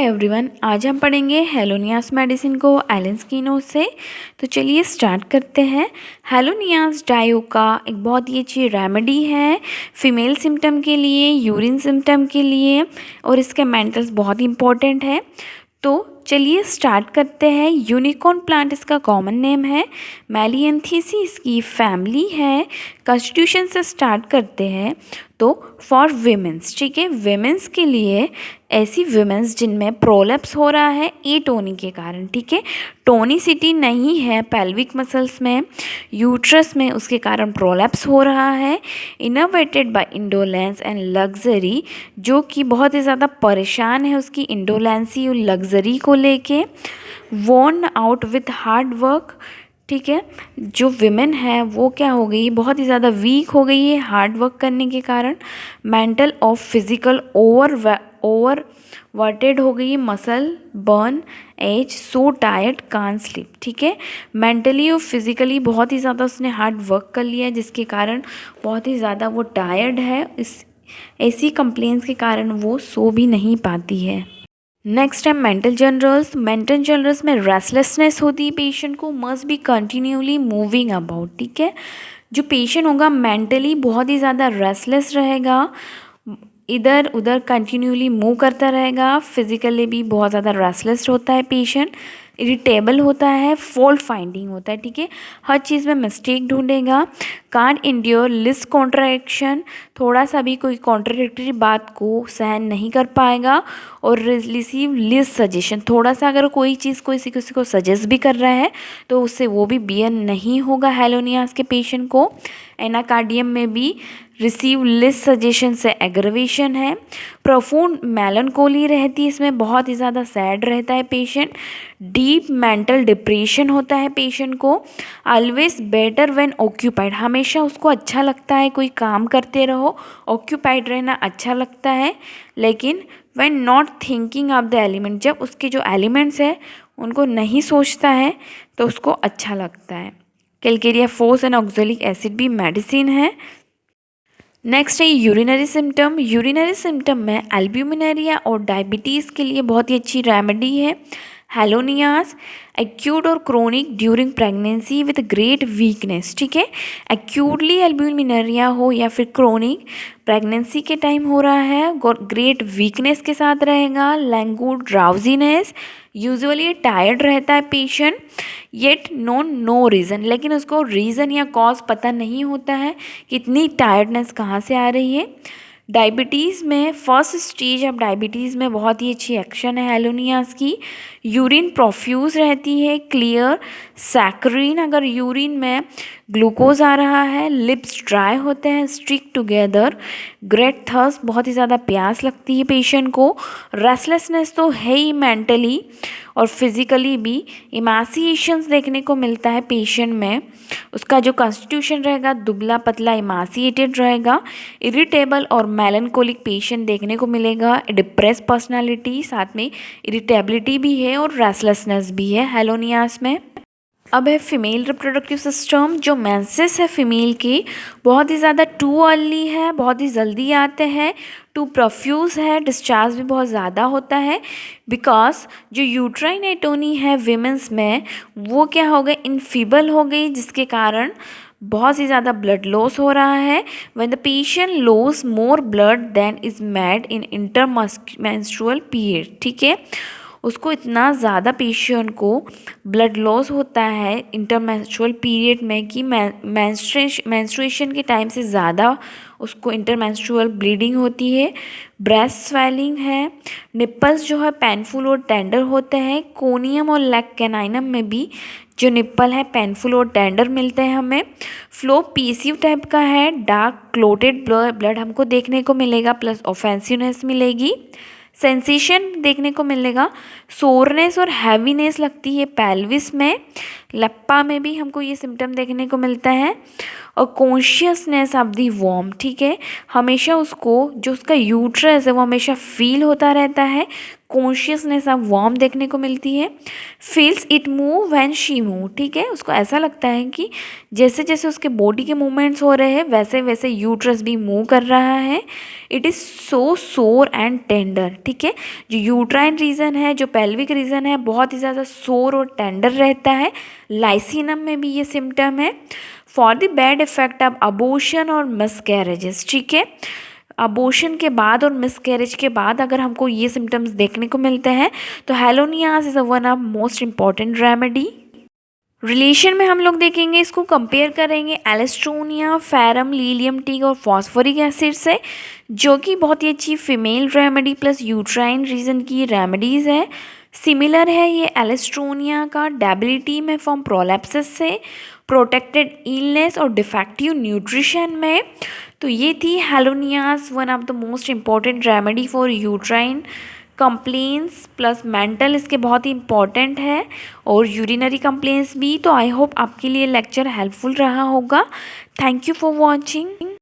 Everyone, आज हम पढ़ेंगे हेलोनियास मेडिसिन को एलन स्किनो से। तो चलिए स्टार्ट करते हैं। हेलोनियास डायो का एक बहुत ही अच्छी रेमेडी है फीमेल सिम्टम के लिए, यूरिन सिम्टम के लिए, और इसके मेंटल्स बहुत इंपॉर्टेंट है। तो चलिए स्टार्ट करते हैं। यूनिकॉर्न प्लांट इसका कॉमन नेम है। मैलियंथेसी इसकी फैमिली है। कॉन्स्टिट्यूशन से स्टार्ट करते हैं। तो फॉर वीमेंस, ठीक है, वीमेंस के लिए ऐसी वीमेंस जिनमें प्रोलैप्स हो रहा है एटोनी के कारण, ठीक है, टोनिसिटी नहीं है पेल्विक मसल्स में, यूट्रस में, उसके कारण प्रोलैप्स हो रहा है। Innovated by indolence and luxury, जो कि बहुत ही ज़्यादा परेशान है उसकी इंडोलेंसी और लग्जरी को लेके। Worn out with hard work, ठीक है, जो विमेन है वो क्या हो गई, बहुत ही ज़्यादा वीक हो गई है हार्ड वर्क करने के कारण। मेंटल और फिजिकल ओवर वर्टेड हो गई, muscle burn, ache, so tired, can't sleep, ठीक है। मेंटली और फिजिकली बहुत ही ज़्यादा उसने हार्ड वर्क कर लिया है, जिसके कारण बहुत ही ज़्यादा वो टायर्ड है। ऐसी कंप्लेंट्स के कारण वो सो भी नहीं पाती है। नेक्स्ट है मेंटल जनरल्स। मेंटल जनरल्स में रेस्टलेसनेस होती है पेशेंट को, must be continually moving about, ठीक है। जो पेशेंट होगा मेंटली बहुत ही ज़्यादा रेस्टलेस रहेगा, इधर उधर कंटिन्यूली मूव करता रहेगा। फिजिकली भी बहुत ज़्यादा रेस्टलेस होता है पेशेंट, इरिटेबल होता है, फॉल्ट फाइंडिंग होता है, ठीक है, हर चीज़ में मिस्टेक ढूंढेगा। कांट इंड्योर लिस्ट कॉन्ट्रैक्शन, थोड़ा सा भी कोई कॉन्ट्रडिक्टरी बात को सहन नहीं कर पाएगा। और रिसीव लिस्ट सजेशन, थोड़ा सा अगर कोई चीज़ किसी को सजेस्ट भी कर रहा है तो उससे वो भी बियर नहीं होगा हेलोनियास के पेशेंट को। एनाकार्डियम में भी रिसीव लिस्ट सजेशन से एग्रवेशन है। प्रोफूंड मेलनकोली रहती है इसमें, बहुत ही ज़्यादा सैड रहता है पेशेंट। डीप मेंटल डिप्रेशन होता है पेशेंट को। ऑलवेज बेटर व्हेन ऑक्यूपाइड, हमेशा उसको अच्छा लगता है कोई काम करते रहो, ऑक्यूपाइड रहना अच्छा लगता है। लेकिन when not thinking of the element, जब उसके जो एलिमेंट्स है उनको नहीं सोचता है तो उसको अच्छा लगता है। Calcarea force and oxalic acid भी मेडिसिन है। नेक्स्ट है यूरिनरी सिम्टम। यूरिनरी सिम्टम में एल्ब्यूमिनेरिया और डायबिटीज़ के लिए बहुत ही अच्छी रेमेडी है हेलोनियास। एक्यूट और chronic during pregnancy with great weakness, ठीक है, एक्यूटली एल्ब्यूमिनेरिया हो या फिर क्रोनिक प्रेगनेंसी के टाइम हो रहा है, ग्रेट वीकनेस के साथ रहेगा, लैंगूड ड्राउजीनेस, यूजुअली टायर्ड रहता है पेशेंट, येट नो रीज़न, लेकिन उसको रीज़न या कॉज पता नहीं होता है कि इतनी टायर्डनेस कहाँ से आ रही है। डायबिटीज़ में फर्स्ट स्टेज ऑफ डायबिटीज़ में बहुत ही अच्छी एक्शन है हेलोनियास की। यूरिन प्रोफ्यूज रहती है, क्लियर सैकरीन, अगर यूरिन में ग्लूकोज आ रहा है, लिप्स ड्राई होते हैं, स्टिक टुगेदर, ग्रेट थर्स्ट, बहुत ही ज़्यादा प्यास लगती है पेशेंट को। रेस्टलेसनेस तो है ही मेंटली और फिज़िकली भी। इमासिएशंस देखने को मिलता है पेशेंट में, उसका जो कॉन्स्टिट्यूशन रहेगा दुबला पतला इमासिएटेड रहेगा। इरिटेबल और मेलनकोलिक पेशेंट देखने को मिलेगा, डिप्रेस पर्सनालिटी, साथ में इरिटेबिलिटी भी है और रेस्टलेसनेस भी है हेलोनियास में। अब है फीमेल रिप्रोडक्टिव सिस्टम। जो मेंसेस है फीमेल की बहुत ही ज़्यादा टू अर्ली है, बहुत ही जल्दी आते हैं, टू प्रोफ्यूज है, डिस्चार्ज भी बहुत ज़्यादा होता है। बिकॉज जो यूट्राइन एटोनी है वीमेंस में वो क्या हो गई, इनफीबल हो गई, जिसके कारण बहुत ही ज़्यादा ब्लड लॉस हो रहा है। When the patient loss more blood than is made in intermenstrual period, ठीक है, उसको इतना ज़्यादा पेशेंट को ब्लड लॉस होता है इंटरमेंस्ट्रुअल पीरियड में कि मेंस्ट्रुएशन के टाइम से ज़्यादा उसको इंटरमेंस्ट्रुअल ब्लीडिंग होती है। ब्रेस्ट स्वेलिंग है, निप्पल्स जो है पेनफुल और टेंडर होते हैं। कोनियम और लेग कैनाइनम में भी जो निप्पल है पेनफुल और टेंडर मिलते हैं हमें। फ्लो पीसीव टाइप का है, डार्क क्लोटेड ब्लड हमको देखने को मिलेगा, प्लस ऑफेंसिवनेस मिलेगी। सेंसेशन देखने को मिलेगा, सोरनेस और हैवीनेस लगती है पेल्विस में। लप्पा में भी हमको ये सिम्टम देखने को मिलता है। और कॉन्शियसनेस ऑफ दी वॉर्म, ठीक है, हमेशा उसको जो उसका यूट्रस है वो हमेशा फील होता रहता है, कॉन्शियसनेस ऑफ वॉर्म देखने को मिलती है। Feels it move when she move, ठीक है, उसको ऐसा लगता है कि जैसे जैसे उसके बॉडी के मूवमेंट्स हो रहे हैं वैसे वैसे यूट्रस भी मूव कर रहा है। इट इज़ सो सोर एंड टेंडर, ठीक है, जो यूट्राइन रीजन है, जो पेल्विक रीजन है, बहुत ही ज़्यादा सोर और टेंडर रहता है। लाइसिनम में भी ये सिम्टम है। For the bad effect of abortion और मिसकैरेजेस, ठीक है, अबॉर्शन के बाद और मिसकैरेज के बाद अगर हमको ये सिम्टम्स देखने को मिलते हैं तो helonias is one of most important remedy. Relation में हम लोग देखेंगे, इसको कंपेयर करेंगे एलेस्ट्रोनिया, फेरम, लीलियम टीक और फॉस्फोरिक एसिड से, जो कि बहुत ही अच्छी female remedy plus uterine region की रेमेडीज़ है। सिमिलर है ये एलेस्ट्रोनिया का डेबिलिटी में फ्रॉम प्रोलैप्सिस से, प्रोटेक्टेड इलनेस और डिफेक्टिव न्यूट्रिशन में। तो ये थी helonias one of the most important remedy for uterine complaints plus mental इसके बहुत ही इंपॉर्टेंट है, और यूरिनरी कंप्लेंट्स भी। तो आई होप आपके लिए लेक्चर हेल्पफुल रहा होगा। Thank you for watching.